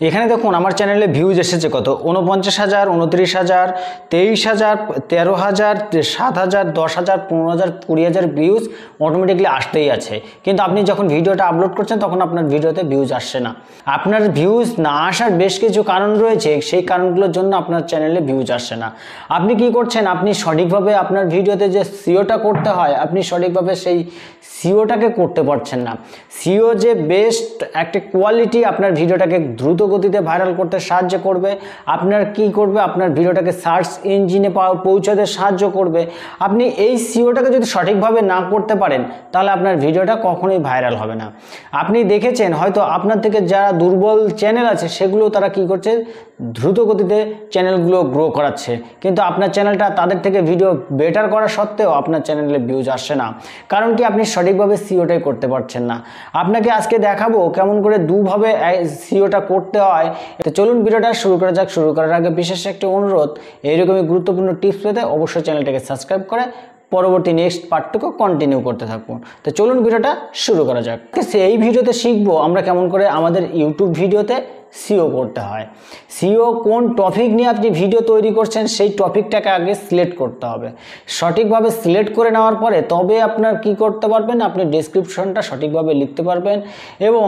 এখানে দেখুন আমার চ্যানেলে ভিউজ এসেছে কত 49,000, 29,000, 23,000, 13,000, 7,000, 10,000, 15,000, 20,000 ভিউজ অটোমেটিকলি আসতেই আছে। কিন্তু আপনি যখন ভিডিওটা আপলোড করছেন তখন আপনার ভিডিওতে ভিউজ আসছে না। আপনার ভিউজ না আসার বেশ কিছু কারণ রয়েছে, সেই কারণগুলোর জন্য আপনার চ্যানেলে ভিউজ আসছে না। আপনি কি করছেন, আপনি সঠিকভাবে আপনার ভিডিওতে যে সিওটা করতে হয় আপনি সঠিকভাবে সেই সিওটাকে করতে পারছেন না। সিও যে বেস্ট একটা কোয়ালিটি আপনার ভিডিওটাকে দ্রুত গতিতে ভাইরাল করতে সাহায্য করবে, আপনার কি করবে, আপনার ভিডিওটাকে সার্চ ইঞ্জিনে পৌঁছাতে সাহায্য করবে। আপনি এই সিওটাকে যদি সঠিকভাবে না করতে পারেন তাহলে আপনার ভিডিওটা কখনোই ভাইরাল হবে না। আপনি দেখেছেন হয়তো আপনার থেকে যারা দুর্বল চ্যানেল আছে সেগুলো তারা কি করছে, দ্রুত গতিতে চ্যানেলগুলো গ্রো করাচ্ছে, কিন্তু আপনার চ্যানেলটা তাদের থেকে ভিডিও বেটার করা সত্ত্বেও আপনার চ্যানেলে ভিউজ আসছে না। কারণ কি, আপনি সঠিকভাবে সিওটাই করতে পারছেন না। আপনাকে আজকে দেখাবো কেমন করে দুভাবে সিওটা করতে হয়। তো চলুন ভিডিওটা শুরু করা যাক। শুরু করার আগে বিশেষ একটি অনুরোধ, এইরকমই গুরুত্বপূর্ণ টিপস পেতে অবশ্যই চ্যানেলটাকে সাবস্ক্রাইব করে পরবর্তী নেক্সট পার্টটুকু কন্টিনিউ করতে থাকুন। তো চলুন ভিডিওটা শুরু করা যাক। এই ভিডিওতে শিখবো আমরা কেমন করে আমাদের ইউটিউব ভিডিওতে সিও করতে হয়। সিও কোন টপিক নিয়ে আপনি ভিডিও তৈরি করছেন সেই টপিকটাকে আগে সিলেক্ট করতে হবে। সঠিকভাবে সিলেক্ট করে নেওয়ার পরে তবে আপনার কি করতে পারবেন, আপনি ডেসক্রিপশনটা সঠিকভাবে লিখতে পারবেন এবং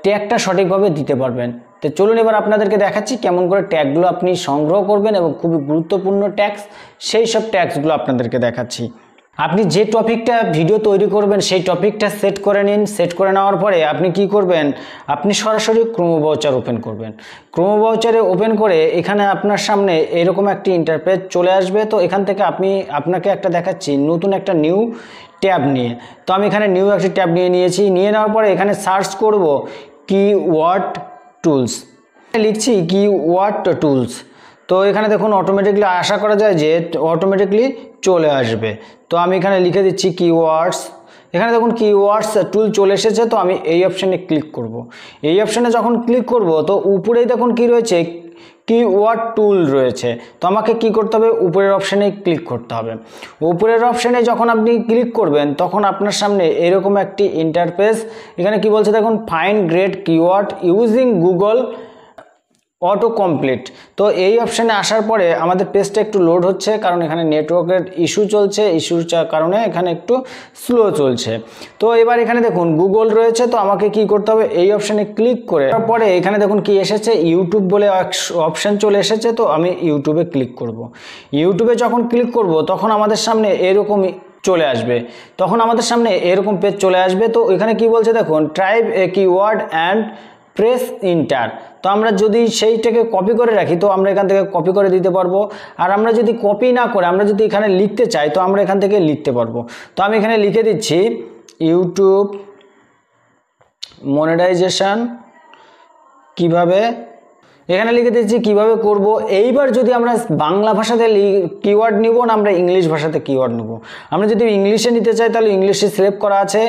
ট্যাগটা সঠিকভাবে দিতে পারবেন। তো চলুন এবার আপনাদেরকে দেখাচ্ছি কেমন করে ট্যাগগুলো আপনি সংগ্রহ করবেন এবং খুবই গুরুত্বপূর্ণ ট্যাগস, সেই সব ট্যাগসগুলো আপনাদেরকে দেখাচ্ছি। আপনি যে টপিকটা ভিডিও তৈরি করবেন সেই টপিকটা সেট করে নিন। সেট করে নেওয়ার পরে আপনি কি করবেন, আপনি সরাসরি ক্রোম ব্রাউজার ওপেন করবেন। ক্রোম ব্রাউজারে ওপেন করে এখানে আপনার সামনে এরকম একটি ইন্টারফেস চলে আসবে। তো এখান থেকে আপনাকে একটা দেখাচ্ছি নতুন একটা নিউ ট্যাব নিয়ে। তো আমি এখানে নিউ একটি ট্যাব নিয়েছি। নিয়ে নেওয়ার পরে এখানে সার্চ করব কিওয়ার্ড টুলস, লিখছি কিওয়ার্ড টুলস। তো এখানে দেখুন অটোমেটিকলি আশা করা যায় যে অটোমেটিকলি চলে আসবে। তো আমি এখানে লিখে দিচ্ছি কিওয়ার্ডস। এখানে দেখুন কিওয়ার্ডস টুল চলে এসেছে। তো আমি এই অপশানে ক্লিক করব। এই অপশানে যখন ক্লিক করব তো উপরেই দেখুন কি রয়েছে, কিওয়ার্ড টুল রয়েছে। তো আমাকে কি করতে হবে, উপরের অপশানে ক্লিক করতে হবে। উপরের অপশানে যখন আপনি ক্লিক করবেন তখন আপনার সামনে এরকম একটি ইন্টারফেস, এখানে কি বলছে দেখুন, find great keyword using Google auto complete. তো এই অপশানে আসার পরে আমাদের পেজটা একটু লোড হচ্ছে, কারণ এখানে নেটওয়ার্কের ইস্যু চলছে, ইস্যুর কারণে এখানে একটু স্লো চলছে। তো এবার এখানে দেখুন গুগল রয়েছে। তো আমাকে কি করতে হবে, এই অপশানে ক্লিক করে তারপরে এখানে দেখুন কি এসেছে, ইউটিউব বলে অপশান চলে এসেছে। তো আমি ইউটিউবে ক্লিক করব। ইউটিউবে যখন ক্লিক করব তখন আমাদের সামনে এরকমই চলে আসবে। তখন আমাদের সামনে এরকম পেজ চলে আসবে। তো এখানে কি বলছে দেখুন, type A keyword and press inter. তো আমরা যদি সেইটাকে কপি করে রাখি তো আমরা এখান থেকে কপি করে দিতে পারবো। আর আমরা যদি কপি না করে আমরা যদি এখানে লিখতে চাই তো আমরা এখান থেকে লিখতে পারবো। তো আমি এখানে লিখে দিচ্ছি ইউটিউব মনিটাইজেশন কিভাবে, এখানে লিখে দিচ্ছি কিভাবে করব। এইবার যদি আমরা বাংলা ভাষাতে কিওয়ার্ড নিব না আমরা ইংলিশ ভাষাতে কিওয়ার্ড নেব। আমরা যদি ইংলিশে নিতে চাই তাহলে ইংলিশে সিলেক্ট করা আছে,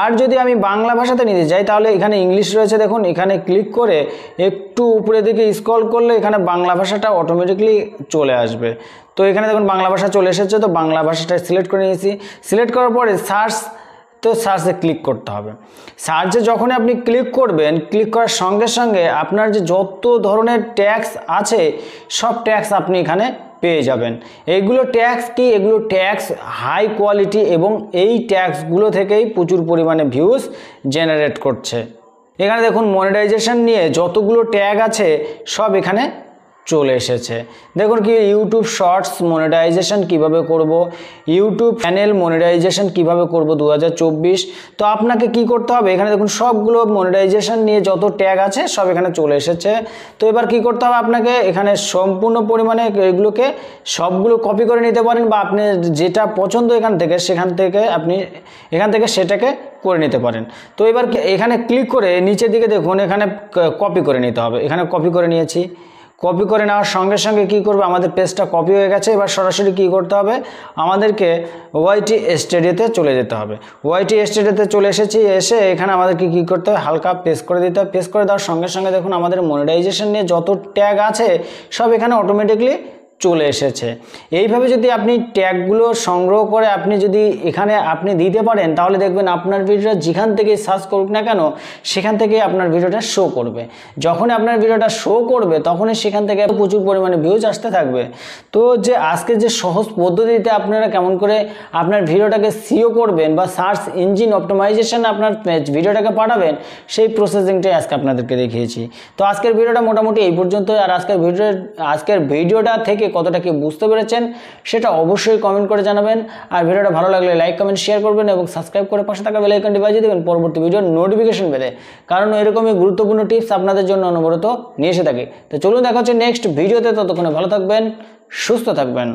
আর যদি আমি বাংলা ভাষাতে নিতে চাই তাহলে এখানে ইংলিশ রয়েছে। দেখুন এখানে ক্লিক করে একটু উপরের দিকে স্ক্রল করলে এখানে বাংলা ভাষাটা অটোমেটিকলি চলে আসবে। তো এখানে দেখুন বাংলা ভাষা চলে এসেছে। তো বাংলা ভাষাটা সিলেক্ট করে নিয়েছি। সিলেক্ট করার পরে সার্চ, তো সার্চে ক্লিক করতে হবে। সার্চে যখন আপনি ক্লিক করবেন, ক্লিক করার সঙ্গে সঙ্গে আপনার যে যত ধরনের ট্যাগস আছে সব ট্যাগস আপনি এখানে পেয়ে যাবেন। এইগুলো ট্যাগস কি, এগুলো ট্যাগস হাই কোয়ালিটি এবং এই ট্যাগসগুলো থেকেই প্রচুর পরিমাণে ভিউজ জেনারেট করছে। এখানে দেখুন মনিটাইজেশন নিয়ে যতগুলো ট্যাগ আছে সব এখানে চলে এসেছে। দেখুন কি ইউটিউব শর্টস মনিটাইজেশন কিভাবে করব, ইউটিউব চ্যানেল মনিটাইজেশন কিভাবে করব 2024। তো আপনাকে কি করতে হবে, এখানে দেখুন সবগুলো মনিটাইজেশন নিয়ে যত ট্যাগ আছে সব এখানে চলে এসেছে। তো এবার কি করতে হবে, আপনাকে এখানে সম্পূর্ণ পরিমাণে এগুলোকে সবগুলো কপি করে নিতে পারেন, বা আপনি যেটা পছন্দ সেখান থেকে আপনি এখান থেকে সেটাকে করে নিতে পারেন। তো এবার এখানে ক্লিক করে নিচের দিকে দেখুন এখানে কপি করে নিতে হবে। এখানে কপি করে নিয়েছি। কপি করে নেওয়ার সঙ্গে সঙ্গে কী করবে, আমাদের পেজটা কপি হয়ে গেছে। এবার সরাসরি কী করতে হবে, আমাদেরকে ওয়াইটি স্টুডিওতে চলে যেতে হবে। ওয়াইটি স্টুডিওতে চলে এসেছি। এসে এখানে আমাদেরকে কী করতে হবে, হালকা প্রেস করে দিতে হবে। প্রেস করে দেওয়ার সঙ্গে সঙ্গে দেখুন আমাদের মনিটাইজেশন নিয়ে যত ট্যাগ আছে সব এখানে অটোমেটিকলি চলে এসেছে। এইভাবে যদি আপনি ট্যাগগুলো সংগ্রহ করে আপনি যদি এখানে আপনি দিতে পারেন, তাহলে দেখবেন আপনার ভিডিওটা যেখান থেকে সার্চ করুক না কেন সেখান থেকে আপনার ভিডিওটা শো করবে। যখন আপনার ভিডিওটা শো করবে তখনই সেখান থেকে প্রচুর পরিমাণে ভিউজ আসতে থাকবে। তো যে আজকে যে সহজ পদ্ধতিতে আপনারা কেমন করে আপনার ভিডিওটাকে সিও করবেন বা সার্চ ইঞ্জিন অপটিমাইজেশন আপনার ভিডিওটাকে পাঠাবেন, সেই প্রসেসিংটাই আজকে আপনাদেরকে দেখিয়েছি। তো আজকের ভিডিওটা মোটামুটি এই পর্যন্তই। আর আজকের ভিডিওটা থেকে কতটা কি বুঝতে পেরেছেন সেটা অবশ্যই কমেন্ট করে জানাবেন। আর ভিডিওটা ভালো লাগলে লাইক কমেন্ট শেয়ার করবেন এবং সাবস্ক্রাইব করে পাশে থাকা বেল আইকনটি বাজিয়ে দেবেন পরবর্তী ভিডিওর নোটিফিকেশন পেতে, কারণ এরকমই গুরুত্বপূর্ণ টিপস আপনাদের জন্য অনবরত নিয়ে এসে থাকি। তো চলুন দেখা হচ্ছে নেক্সট ভিডিওতে, ততক্ষণে ভালো থাকবেন, সুস্থ থাকবেন।